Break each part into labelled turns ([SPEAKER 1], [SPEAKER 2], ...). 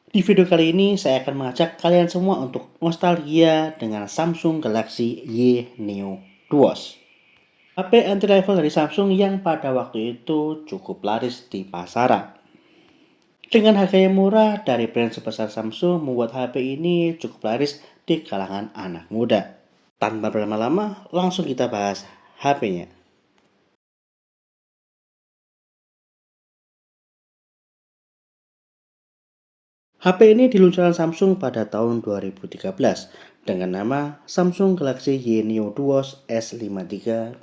[SPEAKER 1] Di video kali ini saya akan mengajak kalian semua untuk nostalgia dengan Samsung Galaxy Y Neo Duos. HP entry level dari Samsung yang pada waktu itu cukup laris di pasaran. Dengan harga yang murah dari brand sebesar Samsung membuat HP ini cukup laris di kalangan anak muda. Tanpa berlama-lama, langsung kita bahas HP-nya. HP ini diluncurkan Samsung pada tahun 2013 dengan nama Samsung Galaxy Y Neo Duos S5312.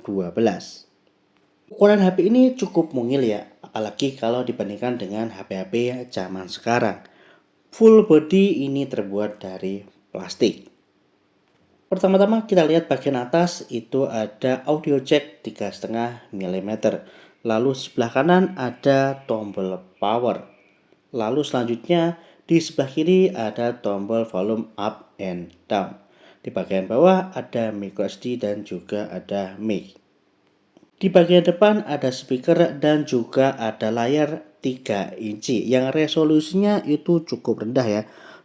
[SPEAKER 1] Ukuran HP ini cukup mungil ya, apalagi kalau dibandingkan dengan HP-HP zaman sekarang. Full body ini terbuat dari plastik. Pertama-tama kita lihat bagian atas itu ada audio jack 3,5 mm. Lalu sebelah kanan ada tombol power. Lalu selanjutnya di sebelah kiri ada tombol volume up and down. Di bagian bawah ada micro SD dan juga ada mic. Di bagian depan ada speaker dan juga ada layar 3 inci yang resolusinya itu cukup rendah ya.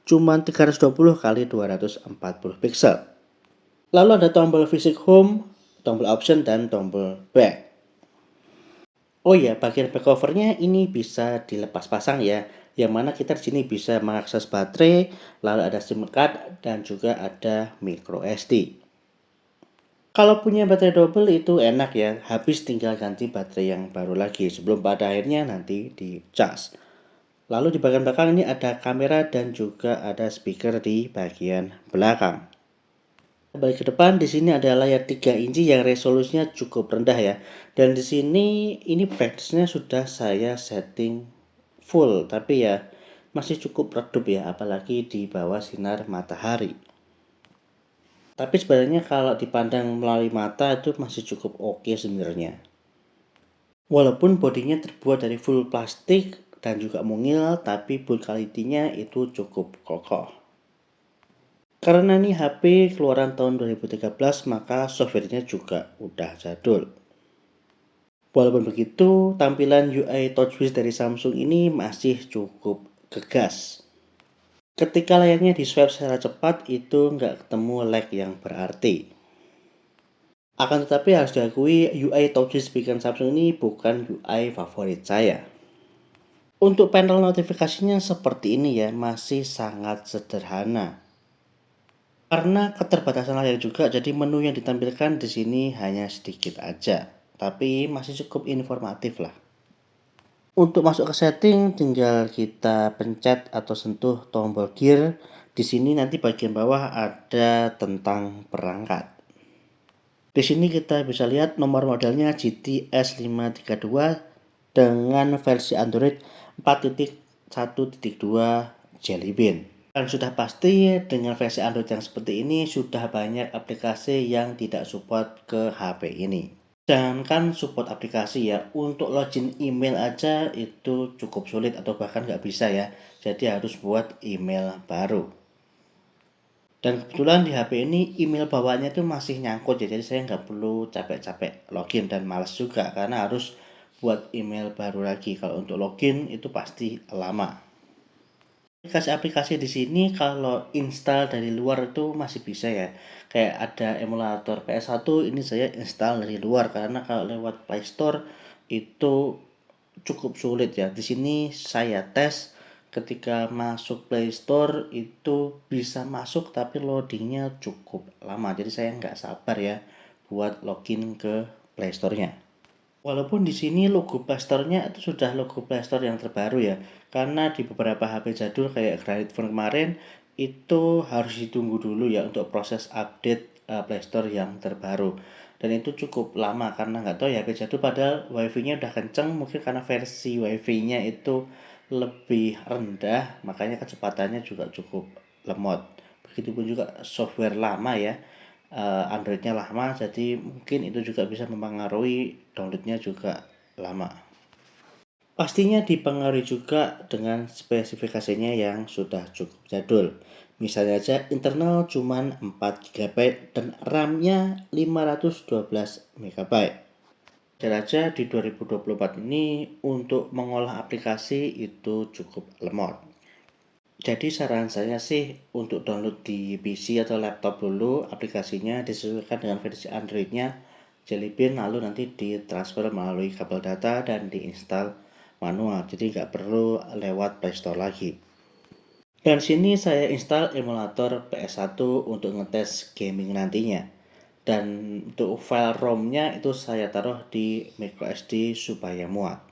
[SPEAKER 1] Cuman 320 kali 240 pixel. Lalu ada tombol Physic Home, tombol Option dan tombol Back. Oh ya, bagian back covernya ini bisa dilepas pasang ya. Yang mana kita di sini bisa mengakses baterai, lalu ada SIM card dan juga ada micro SD. Kalau punya baterai double itu enak ya, habis tinggal ganti baterai yang baru lagi sebelum pada akhirnya nanti dicas. Lalu di bagian belakang ini ada kamera dan juga ada speaker di bagian belakang. Balik ke depan, di sini ada layar 3 inci yang resolusinya cukup rendah ya. Dan di sini ini brightness-nya sudah saya setting full, tapi ya masih cukup redup ya, apalagi di bawah sinar matahari. Tapi sebenarnya kalau dipandang melalui mata itu masih cukup oke sebenarnya. Walaupun bodinya terbuat dari full plastik dan juga mungil, tapi build quality-nya itu cukup kokoh. Karena ini HP keluaran tahun 2013, maka softwarenya juga udah jadul. Walaupun begitu, tampilan UI TouchWiz dari Samsung ini masih cukup gegas. Ketika layarnya di swipe secara cepat, itu nggak ketemu lag yang berarti. Akan tetapi harus diakui UI TouchWiz bikin Samsung ini bukan UI favorit saya. Untuk panel notifikasinya seperti ini ya, masih sangat sederhana. Karena keterbatasan layar juga, jadi menu yang ditampilkan di sini hanya sedikit aja. Tapi masih cukup informatif lah. Untuk masuk ke setting, tinggal kita pencet atau sentuh tombol gear. Di sini nanti bagian bawah ada tentang perangkat. Di sini kita bisa lihat nomor modelnya GT S532 dengan versi Android 4.1.2 Jelly Bean. Dan sudah pasti dengan versi Android yang seperti ini sudah banyak aplikasi yang tidak support ke HP ini. Jangankan support aplikasi ya, untuk login email aja itu cukup sulit atau bahkan nggak bisa ya. Jadi harus buat email baru. Dan kebetulan di HP ini email bawaannya itu masih nyangkut ya, jadi saya nggak perlu capek-capek login dan males juga karena harus buat email baru lagi. Kalau untuk login itu pasti lama. Aplikasi-aplikasi di sini kalau install dari luar itu masih bisa ya. Kayak ada emulator PS1 ini saya install dari luar karena kalau lewat Play Store itu cukup sulit ya. Di sini saya tes ketika masuk Play Store itu bisa masuk tapi loadingnya cukup lama. Jadi saya nggak sabar ya buat login ke Play Store-nya. Walaupun di sini logo Playstore-nya itu sudah logo Playstore yang terbaru ya. Karena di beberapa HP jadul kayak Granite Phone kemarin itu harus ditunggu dulu ya untuk proses update Playstore yang terbaru. Dan itu cukup lama karena nggak tahu ya HP jadul padahal WiFi-nya udah kenceng, mungkin karena versi WiFi-nya itu lebih rendah makanya kecepatannya juga cukup lemot. Begitupun juga software lama ya, Android-nya lama, jadi mungkin itu juga bisa mempengaruhi download-nya juga lama. Pastinya dipengaruhi juga dengan spesifikasinya yang sudah cukup jadul. Misalnya aja internal cuman 4 GB dan RAM-nya 512 MB. Wajar aja di 2024 ini untuk mengolah aplikasi itu cukup lemot. Jadi saran saya sih untuk download di PC atau laptop dulu aplikasinya, disesuaikan dengan versi Android-nya, Jelly Bean, lalu nanti ditransfer melalui kabel data dan diinstal manual. Jadi nggak perlu lewat Play Store lagi. Dan sini saya install emulator PS1 untuk ngetes gaming nantinya. Dan untuk file ROM-nya itu saya taruh di microSD supaya muat.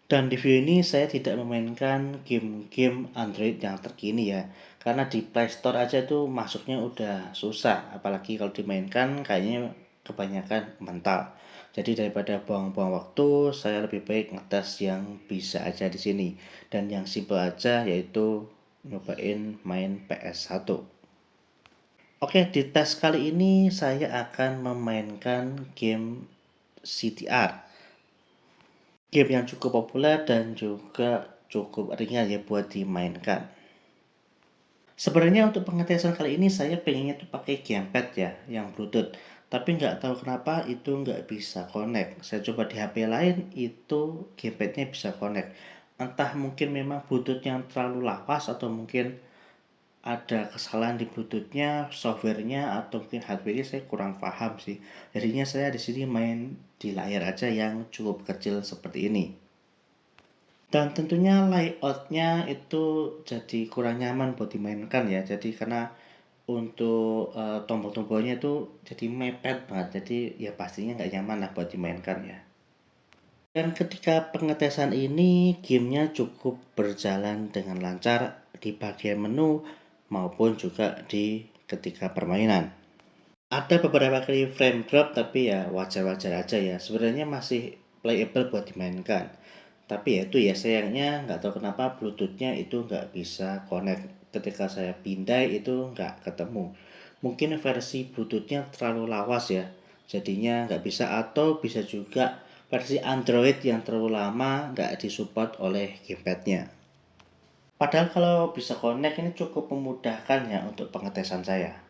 [SPEAKER 1] Dan di video ini saya tidak memainkan game-game Android yang terkini ya. Karena di Play Store aja itu masuknya udah susah. Apalagi kalau dimainkan kayaknya kebanyakan mental. Jadi daripada buang-buang waktu, saya lebih baik ngetes yang bisa aja di sini. Dan yang simple aja yaitu nyobain main PS1. Oke, di tes kali ini saya akan memainkan game CTR. Game yang cukup populer dan juga cukup ringan ya buat dimainkan. Sebenarnya untuk pengetesan kali ini saya pengennya tuh pakai gamepad ya, yang Bluetooth. Tapi nggak tahu kenapa itu nggak bisa connect. Saya coba di HP lain itu gamepadnya bisa connect. Entah mungkin memang Bluetooth yang terlalu lawas atau mungkin ada kesalahan di Bluetoothnya, softwarenya, atau mungkin hardware saya kurang paham sih. Jadinya saya di sini main di layar aja yang cukup kecil seperti ini. Dan tentunya layoutnya itu jadi kurang nyaman buat dimainkan ya. Jadi karena untuk tombol-tombolnya itu jadi mepet banget. Jadi ya pastinya nggak nyaman lah buat dimainkan ya. Dan ketika pengetesan ini, gamenya cukup berjalan dengan lancar di bagian menu maupun juga di ketika permainan. Ada beberapa kali frame drop tapi ya wajar-wajar aja ya. Sebenarnya masih playable buat dimainkan. Tapi ya itu ya sayangnya nggak tahu kenapa Bluetoothnya itu nggak bisa connect. Ketika saya pindai itu nggak ketemu. Mungkin versi Bluetoothnya terlalu lawas ya. Jadinya nggak bisa, atau bisa juga versi Android yang terlalu lama nggak disupport oleh gamepadnya. Padahal kalau bisa connect ini cukup memudahkan ya untuk pengetesan saya.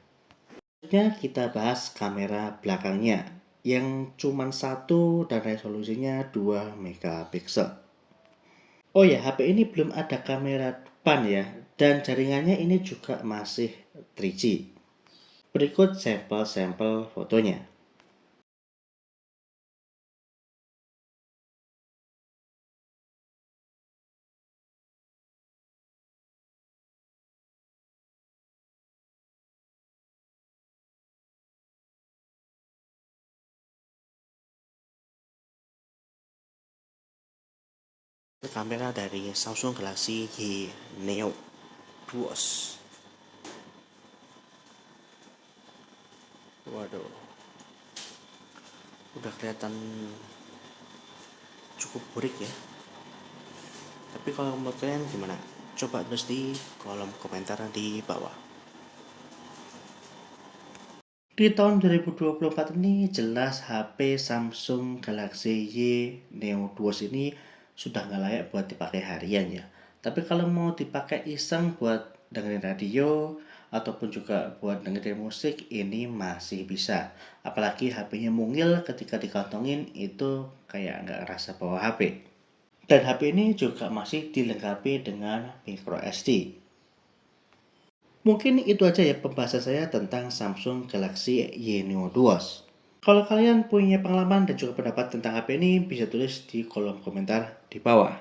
[SPEAKER 1] Selanjutnya kita bahas kamera belakangnya yang cuma satu dan resolusinya 2 megapiksel. Oh ya, HP ini belum ada kamera depan ya, dan jaringannya ini juga masih 3G. Berikut sampel-sampel fotonya. Kamera dari Samsung Galaxy Y Neo 2. Waduh, udah kelihatan cukup burik ya. Tapi kalau menurut kalian gimana? Coba tulis di kolom komentar di bawah. Di tahun 2024 ini jelas HP Samsung Galaxy Y Neo 2 ini sudah nggak layak buat dipakai harian ya. Tapi kalau mau dipakai iseng buat dengerin radio ataupun juga buat dengerin musik ini masih bisa. Apalagi HP-nya mungil ketika dikantongin itu kayak nggak rasa bawa HP. Dan HP ini juga masih dilengkapi dengan micro SD. Mungkin itu aja ya pembahasan saya tentang Samsung Galaxy Y Neo 2. Kalau kalian punya pengalaman dan juga pendapat tentang HP ini, bisa tulis di kolom komentar di bawah.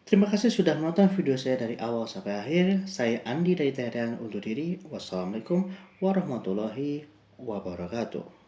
[SPEAKER 1] Terima kasih sudah menonton video saya dari awal sampai akhir. Saya Andi dari Thailand undur diri. Wassalamualaikum warahmatullahi wabarakatuh.